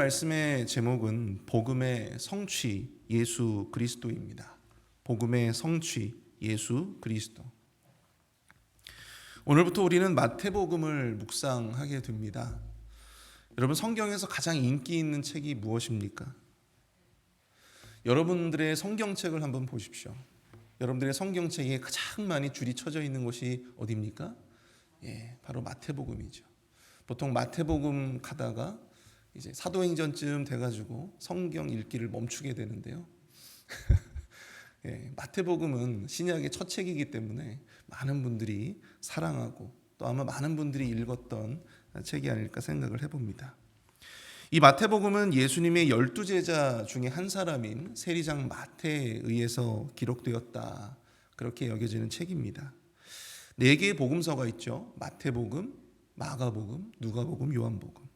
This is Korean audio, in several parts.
말씀의 제목은 복음의 성취 예수 그리스도입니다. 복음의 성취 예수 그리스도. 오늘부터 우리는 마태복음을 묵상하게 됩니다. 여러분, 성경에서 가장 인기 있는 책이 무엇입니까? 여러분들의 성경책을 한번 보십시오. 여러분들의 성경책에 가장 많이 줄이 쳐져 있는 곳이 어디입니까? 바로 마태복음이죠. 보통 마태복음 가다가 이제 사도행전쯤 돼가지고 성경 읽기를 멈추게 되는데요. 마태복음은 신약의 첫 책이기 때문에 많은 분들이 사랑하고 또 아마 많은 분들이 읽었던 책이 아닐까 생각을 해봅니다. 이 마태복음은 예수님의 12제자 중에 한 사람인 세리장 마태에 의해서 기록되었다, 그렇게 여겨지는 책입니다. 4개의 복음서가 있죠. 마태복음, 마가복음, 누가복음, 요한복음.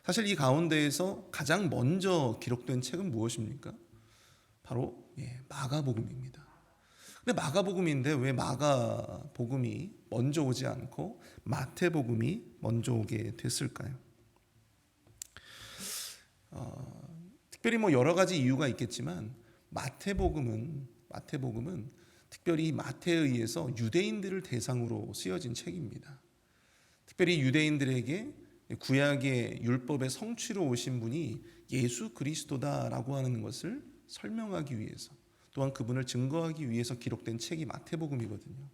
사실 이 가운데에서 가장 먼저 기록된 책은 무엇입니까? 바로 마가복음입니다. 근데 마가복음인데 왜 마가복음이 먼저 오지 않고 마태복음이 먼저 오게 됐을까요? 특별히 여러 가지 이유가 있겠지만 마태복음은 특별히 마태에 의해서 유대인들을 대상으로 쓰여진 책입니다. 특별히 유대인들에게 구약의 율법의 성취로 오신 분이 예수 그리스도다라고 하는 것을 설명하기 위해서, 또한 그분을 증거하기 위해서 기록된 책이 마태복음이거든요.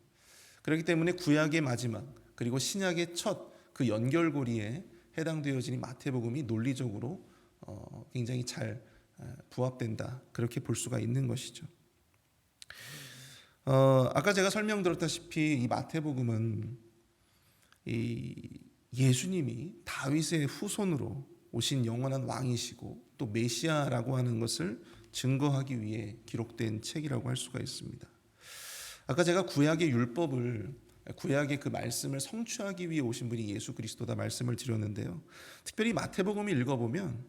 그렇기 때문에 구약의 마지막 그리고 신약의 첫 그 연결고리에 해당되어진 마태복음이 논리적으로 굉장히 잘 부합된다, 그렇게 볼 수가 있는 것이죠. 아까 제가 설명드렸다시피 이 마태복음은 이 예수님이 다윗의 후손으로 오신 영원한 왕이시고 또 메시아라고 하는 것을 증거하기 위해 기록된 책이라고 할 수가 있습니다. 아까 제가 구약의 그 말씀을 성취하기 위해 오신 분이 예수 그리스도다 말씀을 드렸는데요. 특별히 마태복음을 읽어보면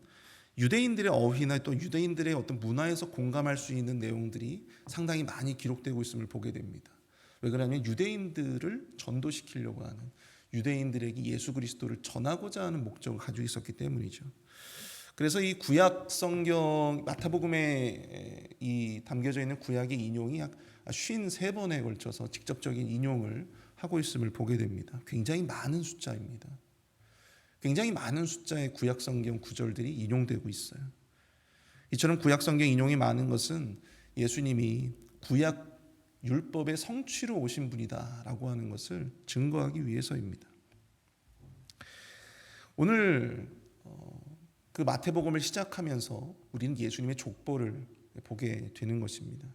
유대인들의 어휘나 또 유대인들의 어떤 문화에서 공감할 수 있는 내용들이 상당히 많이 기록되고 있음을 보게 됩니다. 왜 그러냐면 유대인들을 전도시키려고 하는, 유대인들에게 예수 그리스도를 전하고자 하는 목적을 가지고 있었기 때문이죠. 그래서 이 구약 성경 마태복음에 담겨져 있는 구약의 인용이 약 53번에 걸쳐서 직접적인 인용을 하고 있음을 보게 됩니다. 굉장히 많은 숫자입니다. 굉장히 많은 숫자의 구약 성경 구절들이 인용되고 있어요. 이처럼 구약 성경 인용이 많은 것은 예수님이 구약 율법의 성취로 오신 분이다라고 하는 것을 증거하기 위해서입니다. 오늘 그 마태복음을 시작하면서 우리는 예수님의 족보를 보게 되는 것입니다.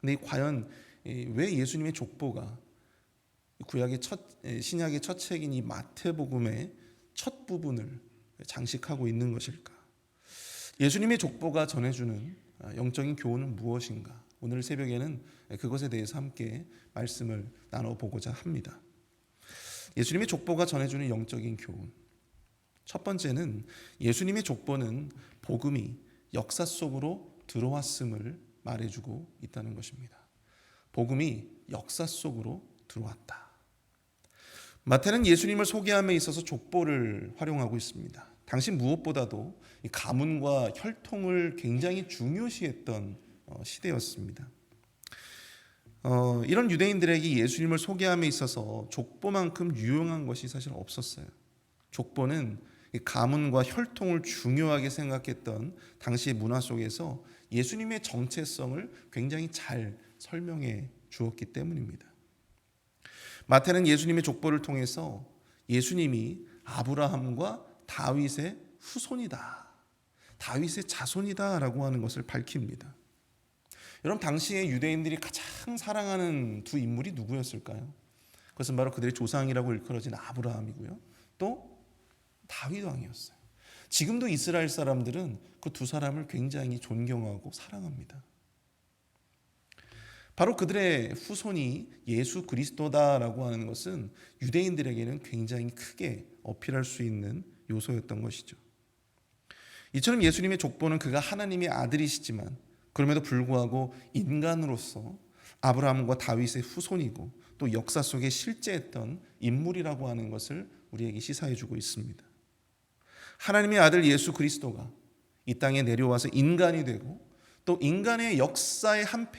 근데 과연 왜 예수님의 족보가 신약의 첫 책인 이 마태복음의 첫 부분을 장식하고 있는 것일까? 예수님의 족보가 전해주는 영적인 교훈은 무엇인가? 오늘 새벽에는 그것에 대해서 함께 말씀을 나눠보고자 합니다. 예수님의 족보가 전해주는 영적인 교훈. 첫 번째는 예수님의 족보는 복음이 역사 속으로 들어왔음을 말해주고 있다는 것입니다. 복음이 역사 속으로 들어왔다. 마태는 예수님을 소개함에 있어서 족보를 활용하고 있습니다. 당시 무엇보다도 가문과 혈통을 굉장히 중요시했던 시대였습니다. 이런 유대인들에게 예수님을 소개함에 있어서 족보만큼 유용한 것이 사실 없었어요. 족보는 가문과 혈통을 중요하게 생각했던 당시의 문화 속에서 예수님의 정체성을 굉장히 잘 설명해 주었기 때문입니다. 마태는 예수님의 족보를 통해서 예수님이 아브라함과 다윗의 후손이다, 다윗의 자손이다 라고 하는 것을 밝힙니다. 여러분, 당시에 유대인들이 가장 사랑하는 두 인물이 누구였을까요? 그것은 바로 그들의 조상이라고 일컬어진 아브라함이고요, 또 다윗 왕이었어요. 지금도 이스라엘 사람들은 그 두 사람을 굉장히 존경하고 사랑합니다. 바로 그들의 후손이 예수 그리스도다라고 하는 것은 유대인들에게는 굉장히 크게 어필할 수 있는 요소였던 것이죠. 이처럼 예수님의 족보는 그가 하나님의 아들이시지만 그럼에도 불구하고 인간으로서 아브라함과 다윗의 후손이고 또 역사 속에 실제했던 인물이라고 하는 것을 우리에게 시사해주고 있습니다. 하나님의 아들 예수 그리스도가 이 땅에 내려와서 인간이 되고 또 인간의 역사의 한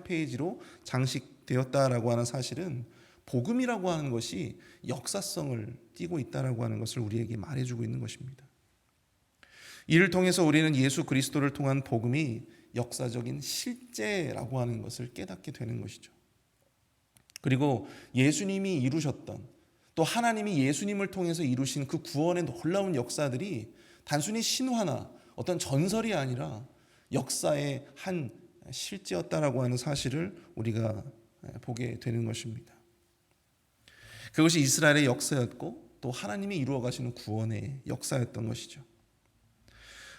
페이지로 장식되었다라고 하는 사실은 복음이라고 하는 것이 역사성을 띠고 있다라고 하는 것을 우리에게 말해주고 있는 것입니다. 이를 통해서 우리는 예수 그리스도를 통한 복음이 역사적인 실제라고 하는 것을 깨닫게 되는 것이죠. 그리고 예수님이 이루셨던, 또 하나님이 예수님을 통해서 이루신 그 구원의 놀라운 역사들이 단순히 신화나 어떤 전설이 아니라 역사의 한 실제였다라고 하는 사실을 우리가 보게 되는 것입니다. 그것이 이스라엘의 역사였고 또 하나님이 이루어 가시는 구원의 역사였던 것이죠.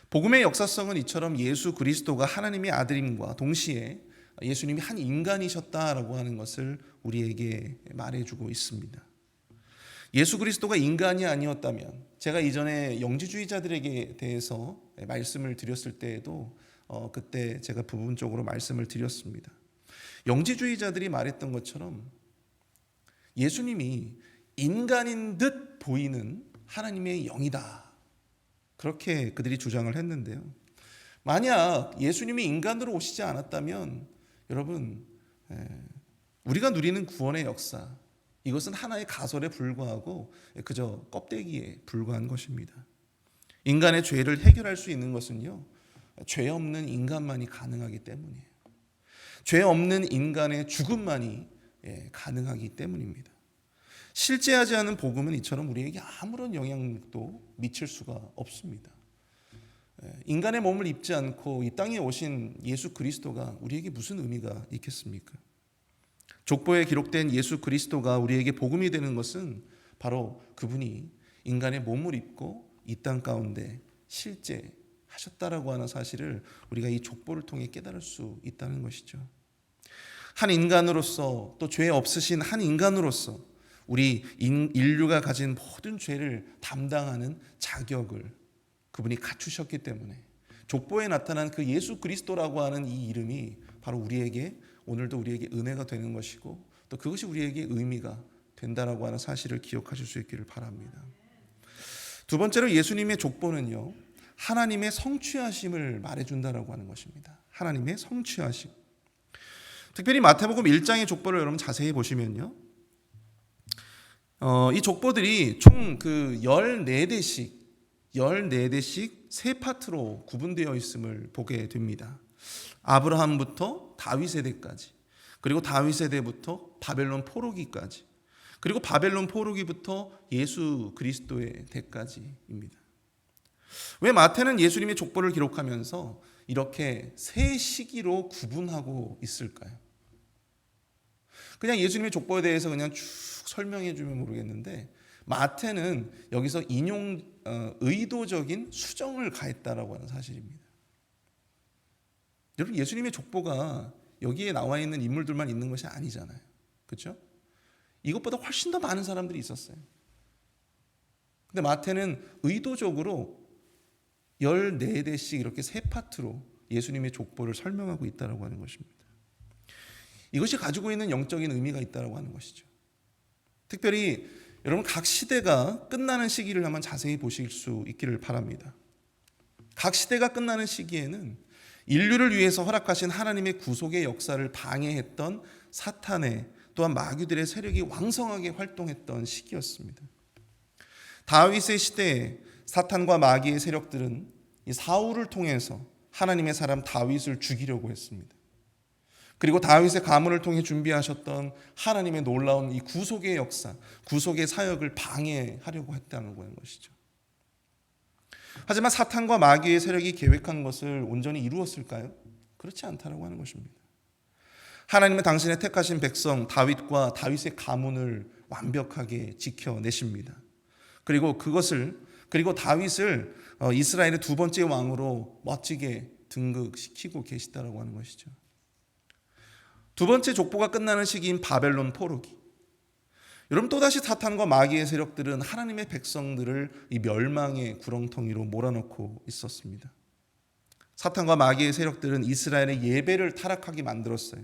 복음의 역사성은 이처럼 예수 그리스도가 하나님의 아들임과 동시에 예수님이 한 인간이셨다라고 하는 것을 우리에게 말해주고 있습니다. 예수 그리스도가 인간이 아니었다면, 제가 이전에 영지주의자들에게 대해서 말씀을 드렸을 때에도 그때 제가 부분적으로 말씀을 드렸습니다. 영지주의자들이 말했던 것처럼 예수님이 인간인 듯 보이는 하나님의 영이다, 그렇게 그들이 주장을 했는데요. 만약 예수님이 인간으로 오시지 않았다면 여러분, 우리가 누리는 구원의 역사, 이것은 하나의 가설에 불과하고 그저 껍데기에 불과한 것입니다. 인간의 죄를 해결할 수 있는 것은요, 죄 없는 인간만이 가능하기 때문이에요. 죄 없는 인간의 죽음만이 가능하기 때문입니다. 실제하지 않은 복음은 이처럼 우리에게 아무런 영향도 미칠 수가 없습니다. 인간의 몸을 입지 않고 이 땅에 오신 예수 그리스도가 우리에게 무슨 의미가 있겠습니까? 족보에 기록된 예수 그리스도가 우리에게 복음이 되는 것은 바로 그분이 인간의 몸을 입고 이 땅 가운데 실제하셨다라고 하는 사실을 우리가 이 족보를 통해 깨달을 수 있다는 것이죠. 한 인간으로서, 또 죄 없으신 한 인간으로서 우리 인류가 가진 모든 죄를 담당하는 자격을 그분이 갖추셨기 때문에 족보에 나타난 그 예수 그리스도라고 하는 이 이름이 바로 우리에게, 오늘도 우리에게 은혜가 되는 것이고 또 그것이 우리에게 의미가 된다라고 하는 사실을 기억하실 수 있기를 바랍니다. 두 번째로 예수님의 족보는요, 하나님의 성취하심을 말해준다라고 하는 것입니다. 하나님의 성취하심. 특별히 마태복음 1장의 족보를 여러분 자세히 보시면요, 이 족보들이 총 그 14대씩 세 파트로 구분되어 있음을 보게 됩니다. 아브라함부터 다윗 세대까지, 그리고 다윗 세대부터 바벨론 포로기까지, 그리고 바벨론 포로기부터 예수 그리스도의 대까지입니다. 왜 마태는 예수님의 족보를 기록하면서 이렇게 세 시기로 구분하고 있을까요? 그냥 예수님의 족보에 대해서 그냥 쭉 설명해 주면 모르겠는데 마태는 여기서 의도적인 수정을 가했다라고 하는 사실입니다. 여러분, 예수님의 족보가 여기에 나와 있는 인물들만 있는 것이 아니잖아요. 그렇죠? 이것보다 훨씬 더 많은 사람들이 있었어요. 근데 마태는 의도적으로 14대씩 이렇게 세 파트로 예수님의 족보를 설명하고 있다라고 하는 것입니다. 이것이 가지고 있는 영적인 의미가 있다라고 하는 것이죠. 특별히 여러분, 각 시대가 끝나는 시기를 한번 자세히 보실 수 있기를 바랍니다. 각 시대가 끝나는 시기에는 인류를 위해서 허락하신 하나님의 구속의 역사를 방해했던 사탄의, 또한 마귀들의 세력이 왕성하게 활동했던 시기였습니다. 다윗의 시대에 사탄과 마귀의 세력들은 이 사울을 통해서 하나님의 사람 다윗을 죽이려고 했습니다. 그리고 다윗의 가문을 통해 준비하셨던 하나님의 놀라운 이 구속의 역사, 구속의 사역을 방해하려고 했다는 것이죠. 하지만 사탄과 마귀의 세력이 계획한 것을 온전히 이루었을까요? 그렇지 않다라고 하는 것입니다. 하나님은 당신의 택하신 백성 다윗과 다윗의 가문을 완벽하게 지켜내십니다. 그리고 다윗을 이스라엘의 두 번째 왕으로 멋지게 등극시키고 계시다라고 하는 것이죠. 두 번째 족보가 끝나는 시기인 바벨론 포로기. 여러분, 또다시 사탄과 마귀의 세력들은 하나님의 백성들을 이 멸망의 구렁텅이로 몰아넣고 있었습니다. 사탄과 마귀의 세력들은 이스라엘의 예배를 타락하게 만들었어요.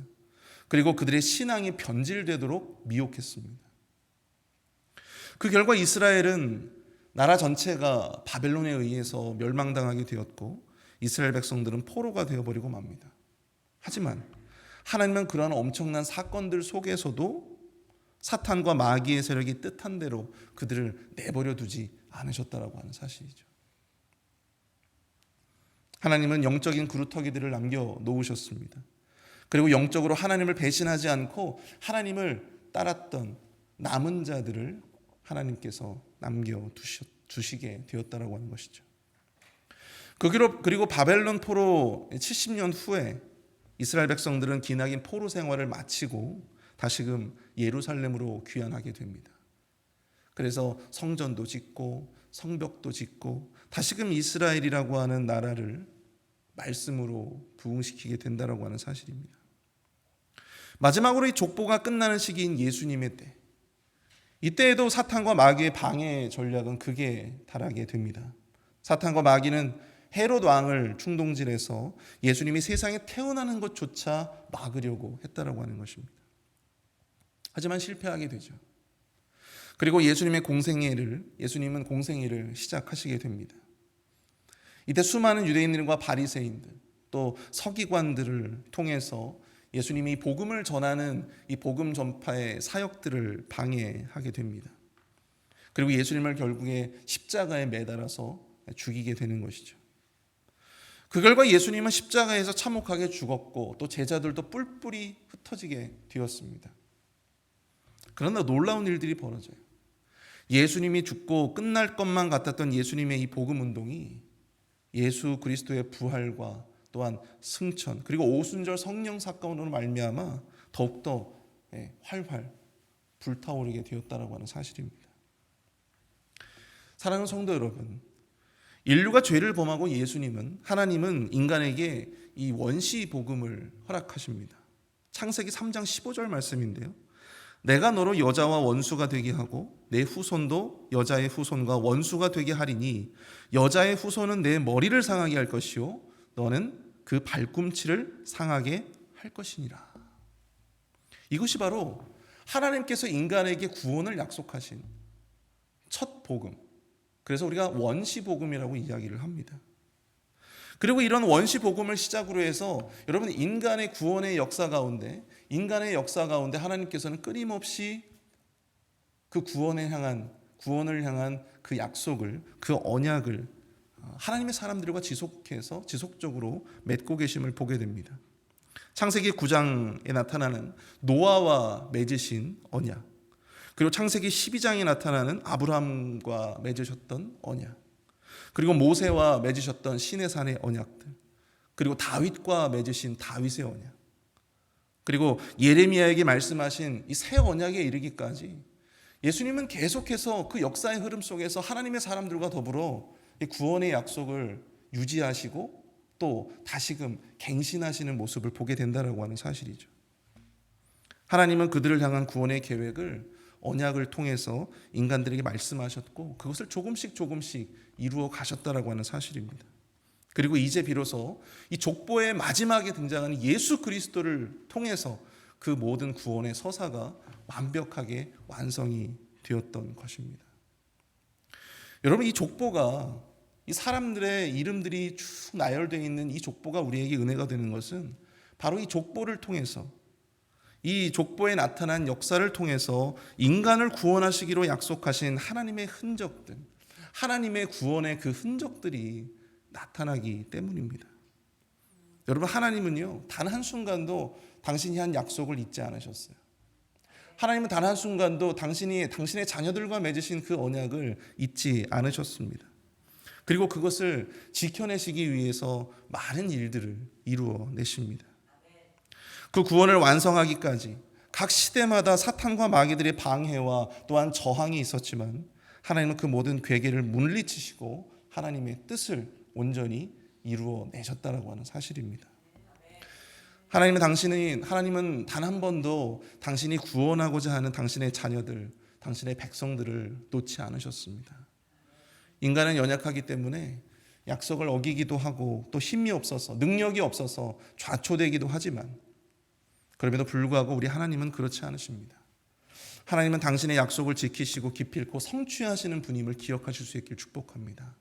그리고 그들의 신앙이 변질되도록 미혹했습니다. 그 결과 이스라엘은 나라 전체가 바벨론에 의해서 멸망당하게 되었고 이스라엘 백성들은 포로가 되어버리고 맙니다. 하지만 하나님은 그러한 엄청난 사건들 속에서도 사탄과 마귀의 세력이 뜻한 대로 그들을 내버려 두지 않으셨다라고 하는 사실이죠. 하나님은 영적인 그루터기들을 남겨놓으셨습니다. 그리고 영적으로 하나님을 배신하지 않고 하나님을 따랐던 남은 자들을 하나님께서 남겨두시게 되었다라고 하는 것이죠. 그리고 바벨론 포로 70년 후에 이스라엘 백성들은 기나긴 포로 생활을 마치고 다시금 예루살렘으로 귀환하게 됩니다. 그래서 성전도 짓고 성벽도 짓고 다시금 이스라엘이라고 하는 나라를 말씀으로 부흥시키게 된다라고 하는 사실입니다. 마지막으로 이 족보가 끝나는 시기인 예수님의 때, 이때에도 사탄과 마귀의 방해 전략은 극에 달하게 됩니다. 사탄과 마귀는 헤롯 왕을 충동질해서 예수님이 세상에 태어나는 것조차 막으려고 했다라고 하는 것입니다. 하지만 실패하게 되죠. 그리고 예수님은 공생애를 시작하시게 됩니다. 이때 수많은 유대인들과 바리새인들 또 서기관들을 통해서 예수님이 복음을 전하는 이 복음 전파의 사역들을 방해하게 됩니다. 그리고 예수님을 결국에 십자가에 매달아서 죽이게 되는 것이죠. 그 결과 예수님은 십자가에서 참혹하게 죽었고 또 제자들도 뿔뿔이 흩어지게 되었습니다. 그러나 놀라운 일들이 벌어져요. 예수님이 죽고 끝날 것만 같았던 예수님의 이 복음 운동이 예수 그리스도의 부활과 또한 승천 그리고 오순절 성령 사건으로 말미암아 더욱더 활활 불타오르게 되었다라고 하는 사실입니다. 사랑하는 성도 여러분, 인류가 죄를 범하고 하나님은 인간에게 이 원시 복음을 허락하십니다. 창세기 3장 15절 말씀인데요. 내가 너로 여자와 원수가 되게 하고 내 후손도 여자의 후손과 원수가 되게 하리니 여자의 후손은 내 머리를 상하게 할 것이요 너는 그 발꿈치를 상하게 할 것이니라. 이것이 바로 하나님께서 인간에게 구원을 약속하신 첫 복음, 그래서 우리가 원시 복음이라고 이야기를 합니다. 그리고 이런 원시 복음을 시작으로 해서 여러분 인간의 구원의 역사 가운데 하나님께서는 끊임없이 그 구원을 향한 그 약속을, 그 언약을 하나님의 사람들과 지속적으로 맺고 계심을 보게 됩니다. 창세기 9장에 나타나는 노아와 맺으신 언약, 그리고 창세기 12장에 나타나는 아브라함과 맺으셨던 언약, 그리고 모세와 맺으셨던 시내산의 언약들, 그리고 다윗과 맺으신 다윗의 언약, 그리고 예레미야에게 말씀하신 이 새 언약에 이르기까지 예수님은 계속해서 그 역사의 흐름 속에서 하나님의 사람들과 더불어 이 구원의 약속을 유지하시고 또 다시금 갱신하시는 모습을 보게 된다라고 하는 사실이죠. 하나님은 그들을 향한 구원의 계획을 언약을 통해서 인간들에게 말씀하셨고 그것을 조금씩 이루어 가셨다라고 하는 사실입니다. 그리고 이제 비로소 이 족보의 마지막에 등장하는 예수 그리스도를 통해서 그 모든 구원의 서사가 완벽하게 완성이 되었던 것입니다. 여러분, 이 족보가, 이 사람들의 이름들이 쭉 나열되어 있는 이 족보가 우리에게 은혜가 되는 것은 바로 이 족보를 통해서, 이 족보에 나타난 역사를 통해서 인간을 구원하시기로 약속하신 하나님의 흔적들, 하나님의 구원의 그 흔적들이 나타나기 때문입니다. 여러분, 하나님은요 단 한순간도 당신이 한 약속을 잊지 않으셨어요. 하나님은 단 한순간도 당신의 자녀들과 맺으신 그 언약을 잊지 않으셨습니다. 그리고 그것을 지켜내시기 위해서 많은 일들을 이루어내십니다. 그 구원을 완성하기까지 각 시대마다 사탄과 마귀들의 방해와 또한 저항이 있었지만 하나님은 그 모든 괴계를 물리치시고 하나님의 뜻을 온전히 이루어내셨다라고 하는 사실입니다. 하나님은 단 한 번도 당신이 구원하고자 하는 당신의 자녀들, 당신의 백성들을 놓지 않으셨습니다. 인간은 연약하기 때문에 약속을 어기기도 하고 또 힘이 없어서, 능력이 없어서 좌초되기도 하지만 그럼에도 불구하고 우리 하나님은 그렇지 않으십니다. 하나님은 당신의 약속을 지키시고 기필코 성취하시는 분임을 기억하실 수 있길 축복합니다.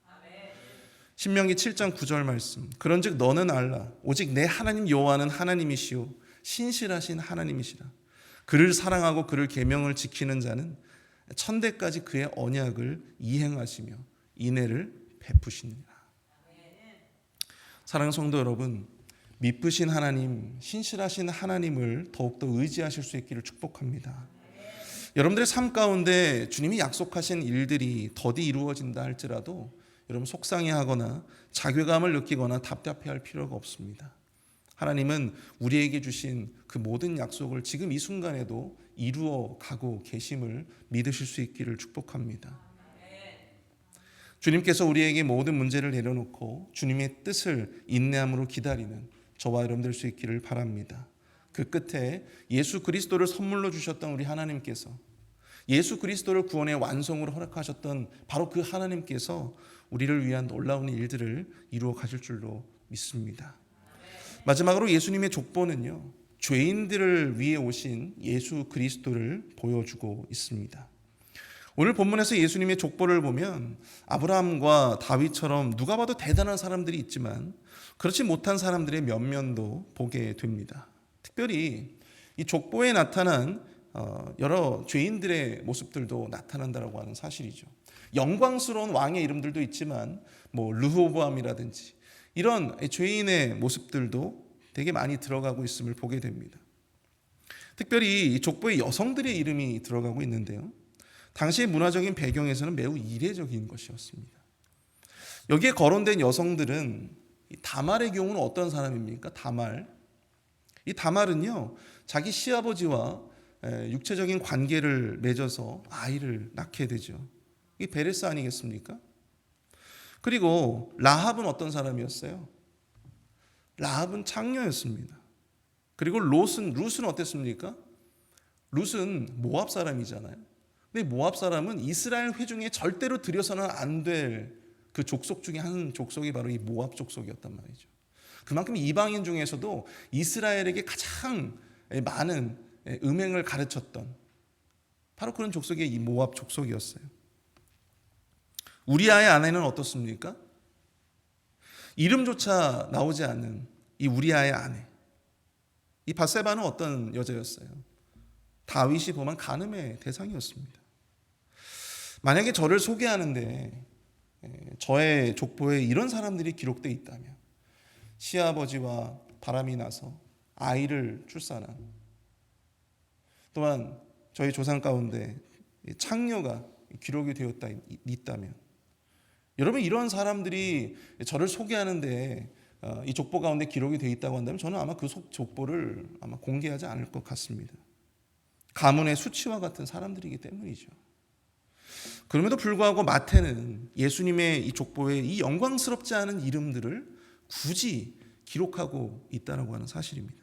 신명기 7장 9절 말씀. 그런즉 너는 알라 오직 내 하나님 여호와는 하나님이시요 신실하신 하나님이시라. 그를 사랑하고 그를 계명을 지키는 자는 천대까지 그의 언약을 이행하시며 인애를 베푸시니라. 사랑하는 성도 여러분, 미쁘신 하나님, 신실하신 하나님을 더욱더 의지하실 수 있기를 축복합니다. 여러분들의 삶 가운데 주님이 약속하신 일들이 더디 이루어진다 할지라도 여러분 속상해하거나 자괴감을 느끼거나 답답해할 필요가 없습니다. 하나님은 우리에게 주신 그 모든 약속을 지금 이 순간에도 이루어 가고 계심을 믿으실 수 있기를 축복합니다. 주님께서 우리에게 모든 문제를 내려놓고 주님의 뜻을 인내함으로 기다리는 저와 여러분들 수 있기를 바랍니다. 그 끝에 예수 그리스도를 선물로 주셨던 우리 하나님께서, 예수 그리스도를 구원의 완성으로 허락하셨던 바로 그 하나님께서 우리를 위한 놀라운 일들을 이루어 가실 줄로 믿습니다. 마지막으로 예수님의 족보는요, 죄인들을 위해 오신 예수 그리스도를 보여주고 있습니다. 오늘 본문에서 예수님의 족보를 보면 아브라함과 다윗처럼 누가 봐도 대단한 사람들이 있지만 그렇지 못한 사람들의 면면도 보게 됩니다. 특별히 이 족보에 나타난 여러 죄인들의 모습들도 나타난다고 하는 사실이죠. 영광스러운 왕의 이름들도 있지만 르호보암이라든지 이런 죄인의 모습들도 되게 많이 들어가고 있음을 보게 됩니다. 특별히 이 족보에 여성들의 이름이 들어가고 있는데요, 당시의 문화적인 배경에서는 매우 이례적인 것이었습니다. 여기에 거론된 여성들은 다말의 경우는 어떤 사람입니까? 이 다말은요, 자기 시아버지와 육체적인 관계를 맺어서 아이를 낳게 되죠. 이게 베레스 아니겠습니까? 그리고 라합은 어떤 사람이었어요? 라합은 창녀였습니다. 그리고 룻은 어땠습니까? 룻은 모압 사람이잖아요. 근데 모압 사람은 이스라엘 회중에 절대로 들여서는 안 될 그 족속 중에 한 족속이 바로 이 모압 족속이었단 말이죠. 그만큼 이방인 중에서도 이스라엘에게 가장 많은 음행을 가르쳤던 바로 그런 족속이 이 모압 족속이었어요. 우리아의 아내는 어떻습니까? 이름조차 나오지 않는 이 우리아의 아내, 이 밧세바는 어떤 여자였어요? 다윗이 범한 간음의 대상이었습니다. 만약에 저를 소개하는데 저의 족보에 이런 사람들이 기록되어 있다면, 시아버지와 바람이 나서 아이를 출산한, 또한 저희 조상 가운데 창녀가 기록이 되었다 있다면, 여러분 이런 사람들이 저를 소개하는데 이 족보 가운데 기록이 되어 있다고 한다면 저는 아마 그 족보를 아마 공개하지 않을 것 같습니다. 가문의 수치와 같은 사람들이기 때문이죠. 그럼에도 불구하고 마태는 예수님의 이 족보에 이 영광스럽지 않은 이름들을 굳이 기록하고 있다고 하는 사실입니다.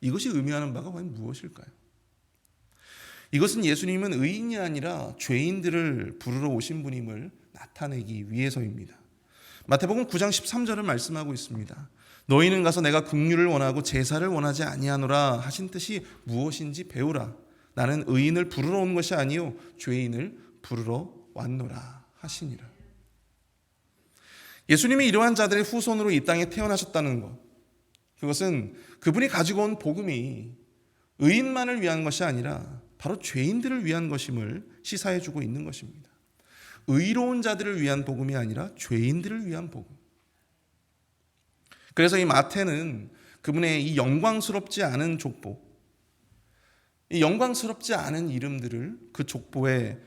이것이 의미하는 바가 과연 무엇일까요? 이것은 예수님은 의인이 아니라 죄인들을 부르러 오신 분임을 나타내기 위해서입니다. 마태복음 9장 13절을 말씀하고 있습니다. 너희는 가서 내가 긍휼을 원하고 제사를 원하지 아니하노라 하신 뜻이 무엇인지 배우라. 나는 의인을 부르러 온 것이 아니요 죄인을 부르러 왔노라 하시니라. 예수님이 이러한 자들의 후손으로 이 땅에 태어나셨다는 것, 그것은 그분이 가지고 온 복음이 의인만을 위한 것이 아니라 바로 죄인들을 위한 것임을 시사해주고 있는 것입니다. 의로운 자들을 위한 복음이 아니라 죄인들을 위한 복음. 그래서 이 마태는 그분의 이 영광스럽지 않은 족보, 이 영광스럽지 않은 이름들을 그 족보에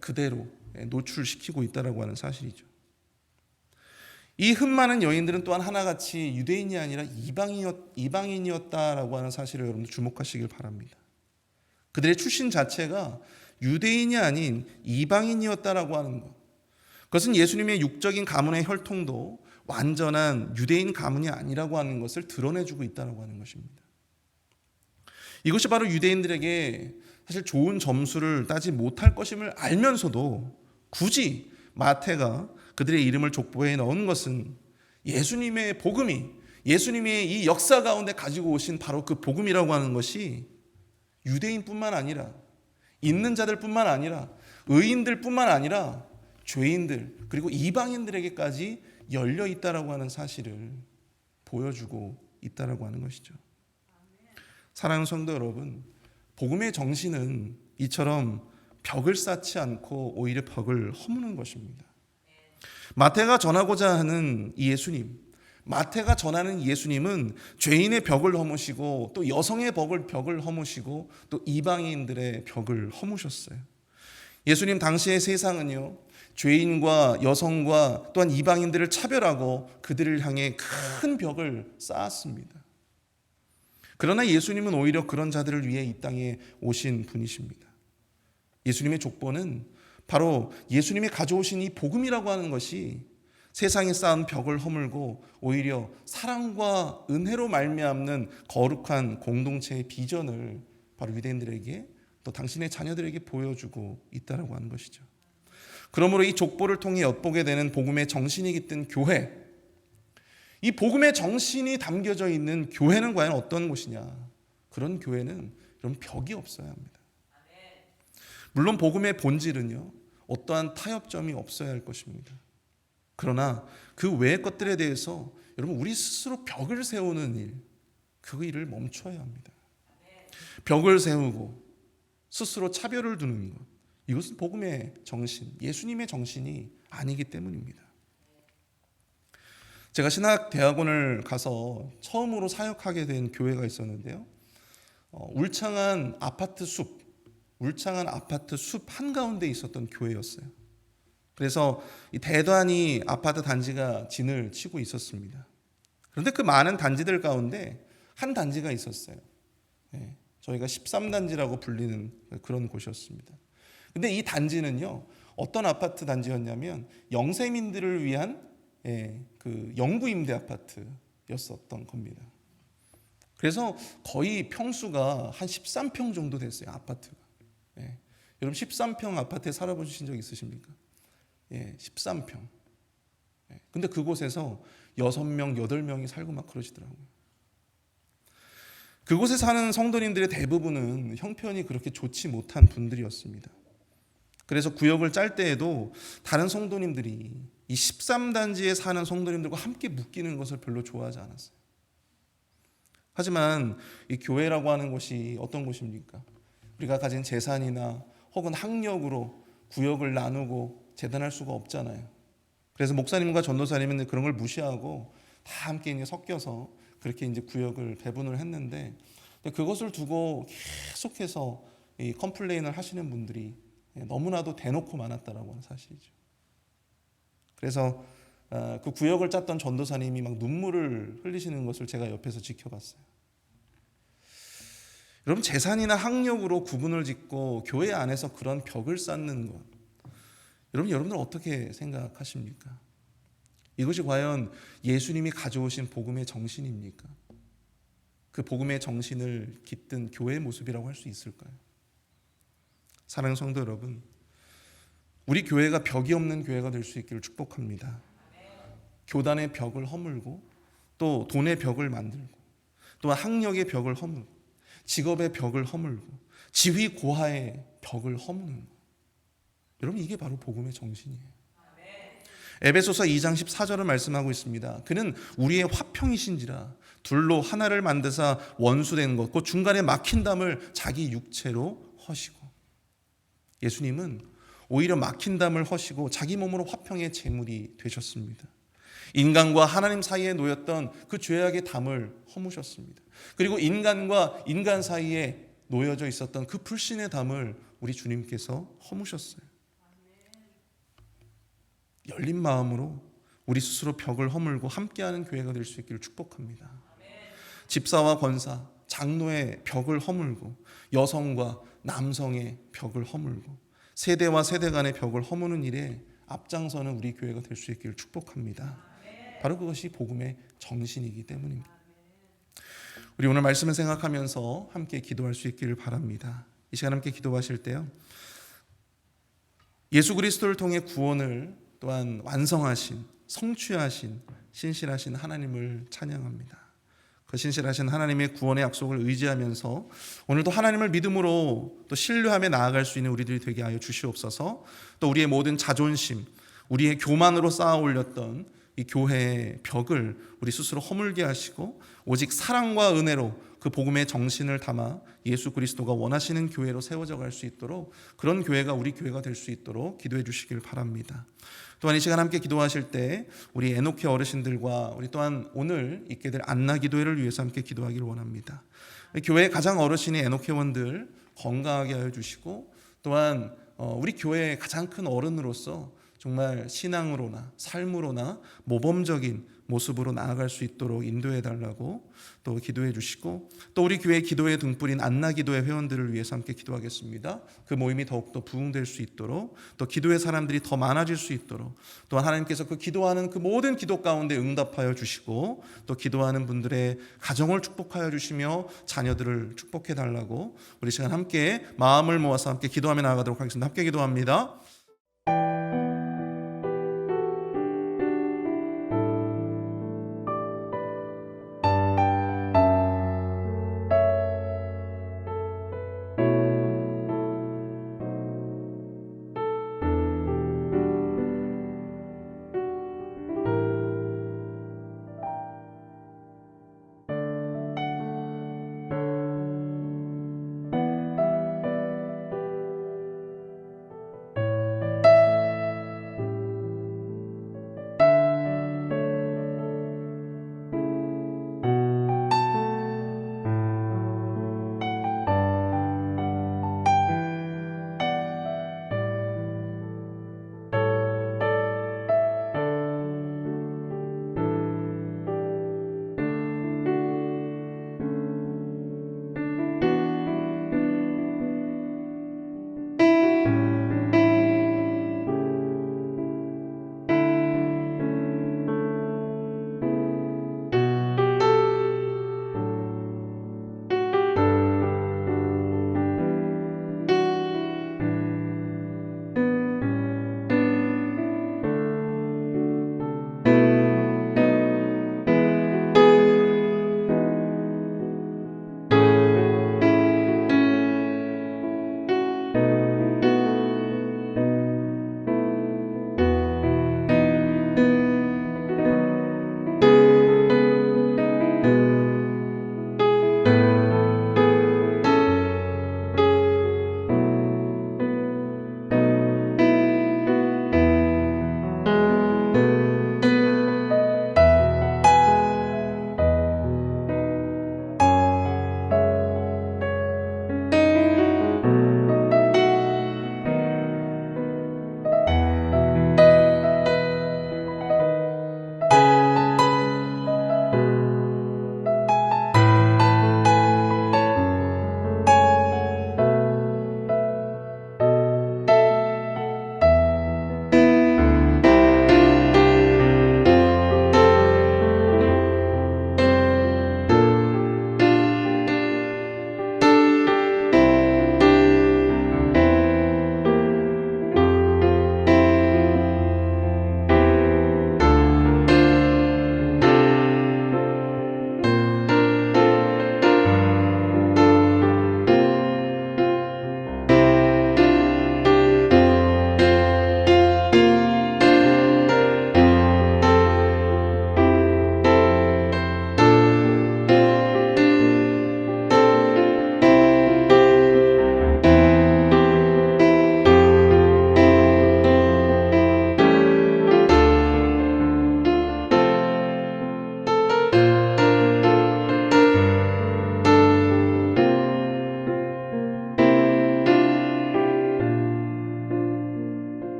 그대로 노출시키고 있다고 하는 사실이죠. 이 흠 많은 여인들은 또한 하나같이 유대인이 아니라 이방인이었다라고 하는 사실을 여러분들 주목하시길 바랍니다. 그들의 출신 자체가 유대인이 아닌 이방인이었다라고 하는 것, 그것은 예수님의 육적인 가문의 혈통도 완전한 유대인 가문이 아니라고 하는 것을 드러내주고 있다고 하는 것입니다. 이것이 바로 유대인들에게 사실 좋은 점수를 따지 못할 것임을 알면서도 굳이 마태가 그들의 이름을 족보에 넣은 것은 예수님의 복음이, 예수님의 이 역사 가운데 가지고 오신 바로 그 복음이라고 하는 것이 유대인뿐만 아니라 있는 자들뿐만 아니라 의인들뿐만 아니라 죄인들 그리고 이방인들에게까지 열려 있다라고 하는 사실을 보여주고 있다라고 하는 것이죠. 사랑하는 성도 여러분, 복음의 정신은 이처럼 벽을 쌓지 않고 오히려 벽을 허무는 것입니다. 마태가 전하고자 하는 이 예수님, 마태가 전하는 예수님은 죄인의 벽을 허무시고 또 여성의 벽을 허무시고 또 이방인들의 벽을 허무셨어요. 예수님 당시의 세상은요, 죄인과 여성과 또한 이방인들을 차별하고 그들을 향해 큰 벽을 쌓았습니다. 그러나 예수님은 오히려 그런 자들을 위해 이 땅에 오신 분이십니다. 예수님의 족보는 바로 예수님이 가져오신 이 복음이라고 하는 것이 세상에 쌓은 벽을 허물고 오히려 사랑과 은혜로 말미암는 거룩한 공동체의 비전을 바로 유대인들에게 또 당신의 자녀들에게 보여주고 있다고 하는 것이죠. 그러므로 이 족보를 통해 엿보게 되는 복음의 정신이 깃든 교회, 이 복음의 정신이 담겨져 있는 교회는 과연 어떤 곳이냐? 그런 교회는 이런 벽이 없어야 합니다. 물론 복음의 본질은요, 어떠한 타협점이 없어야 할 것입니다. 그러나 그 외의 것들에 대해서 여러분 우리 스스로 벽을 세우는 일, 그 일을 멈춰야 합니다. 벽을 세우고 스스로 차별을 두는 것, 이것은 복음의 정신, 예수님의 정신이 아니기 때문입니다. 제가 신학대학원을 가서 처음으로 사역하게 된 교회가 있었는데요. 울창한 아파트 숲 한가운데 있었던 교회였어요. 그래서 이 대단히 아파트 단지가 진을 치고 있었습니다. 그런데 그 많은 단지들 가운데 한 단지가 있었어요. 저희가 13단지라고 불리는 그런 곳이었습니다. 근데 이 단지는요, 어떤 아파트 단지였냐면 영세민들을 위한 그 영구임대 아파트였었던 겁니다. 그래서 거의 평수가 한 13평 정도 됐어요, 아파트가. 여러분 13평 아파트에 살아보신 적 있으십니까? 13평. 근데 그곳에서 6명, 8명이 살고 막 그러시더라고요. 그곳에 사는 성도님들의 대부분은 형편이 그렇게 좋지 못한 분들이었습니다. 그래서 구역을 짤 때에도 다른 성도님들이 이 13단지에 사는 성도님들과 함께 묶이는 것을 별로 좋아하지 않았어요. 하지만 이 교회라고 하는 곳이 어떤 곳입니까? 우리가 가진 재산이나 혹은 학력으로 구역을 나누고 재단할 수가 없잖아요. 그래서 목사님과 전도사님은 그런 걸 무시하고 다 함께 이제 섞여서 그렇게 이제 구역을 배분을 했는데, 그것을 두고 계속해서 이 컴플레인을 하시는 분들이 너무나도 대놓고 많았다라고 하는 사실이죠. 그래서 그 구역을 짰던 전도사님이 막 눈물을 흘리시는 것을 제가 옆에서 지켜봤어요. 여러분, 재산이나 학력으로 구분을 짓고 교회 안에서 그런 벽을 쌓는 것, 여러분들 어떻게 생각하십니까? 이것이 과연 예수님이 가져오신 복음의 정신입니까? 그 복음의 정신을 깃든 교회의 모습이라고 할 수 있을까요? 사랑하는 성도 여러분, 우리 교회가 벽이 없는 교회가 될 수 있기를 축복합니다. 교단의 벽을 허물고 또 돈의 벽을 만들고 또 학력의 벽을 허물고 직업의 벽을 허물고 지위 고하의 벽을 허무는 것, 여러분 이게 바로 복음의 정신이에요. 에베소서 2장 14절을 말씀하고 있습니다. 그는 우리의 화평이신지라 둘로 하나를 만드사 원수된 것 곧 중간에 막힌 담을 자기 육체로 허시고, 예수님은 오히려 막힌 담을 허시고 자기 몸으로 화평의 제물이 되셨습니다. 인간과 하나님 사이에 놓였던 그 죄악의 담을 허무셨습니다. 그리고 인간과 인간 사이에 놓여져 있었던 그 불신의 담을 우리 주님께서 허무셨어요. 열린 마음으로 우리 스스로 벽을 허물고 함께하는 교회가 될 수 있기를 축복합니다. 집사와 권사, 장로의 벽을 허물고 여성과 남성의 벽을 허물고 세대와 세대 간의 벽을 허무는 일에 앞장서는 우리 교회가 될 수 있기를 축복합니다. 바로 그것이 복음의 정신이기 때문입니다. 우리 오늘 말씀을 생각하면서 함께 기도할 수 있기를 바랍니다. 이 시간 함께 기도하실 때요, 예수 그리스도를 통해 구원을 또한 완성하신, 성취하신, 신실하신 하나님을 찬양합니다. 그 신실하신 하나님의 구원의 약속을 의지하면서 오늘도 하나님을 믿음으로 또 신뢰하며 나아갈 수 있는 우리들이 되게 하여 주시옵소서. 또 우리의 모든 자존심, 우리의 교만으로 쌓아 올렸던 이 교회의 벽을 우리 스스로 허물게 하시고 오직 사랑과 은혜로 그 복음의 정신을 담아 예수 그리스도가 원하시는 교회로 세워져 갈 수 있도록, 그런 교회가 우리 교회가 될 수 있도록 기도해 주시길 바랍니다. 또한 이 시간 함께 기도하실 때 우리 에녹회 어르신들과 우리 또한 오늘 있게 될 안나 기도회를 위해서 함께 기도하기를 원합니다. 교회의 가장 어르신이 에녹회원들 건강하게 하여 주시고, 또한 우리 교회의 가장 큰 어른으로서 정말 신앙으로나 삶으로나 모범적인 모습으로 나아갈 수 있도록 인도해 달라고 또 기도해 주시고, 또 우리 교회 기도의 등불인 안나 기도회 회원들을 위해서 함께 기도하겠습니다. 그 모임이 더욱더 부흥될 수 있도록, 또 기도의 사람들이 더 많아질 수 있도록, 또한 하나님께서 그 기도하는 그 모든 기도 가운데 응답하여 주시고, 또 기도하는 분들의 가정을 축복하여 주시며 자녀들을 축복해 달라고 우리 시간 함께 마음을 모아서 함께 기도하며 나아가도록 하겠습니다. 함께 기도합니다.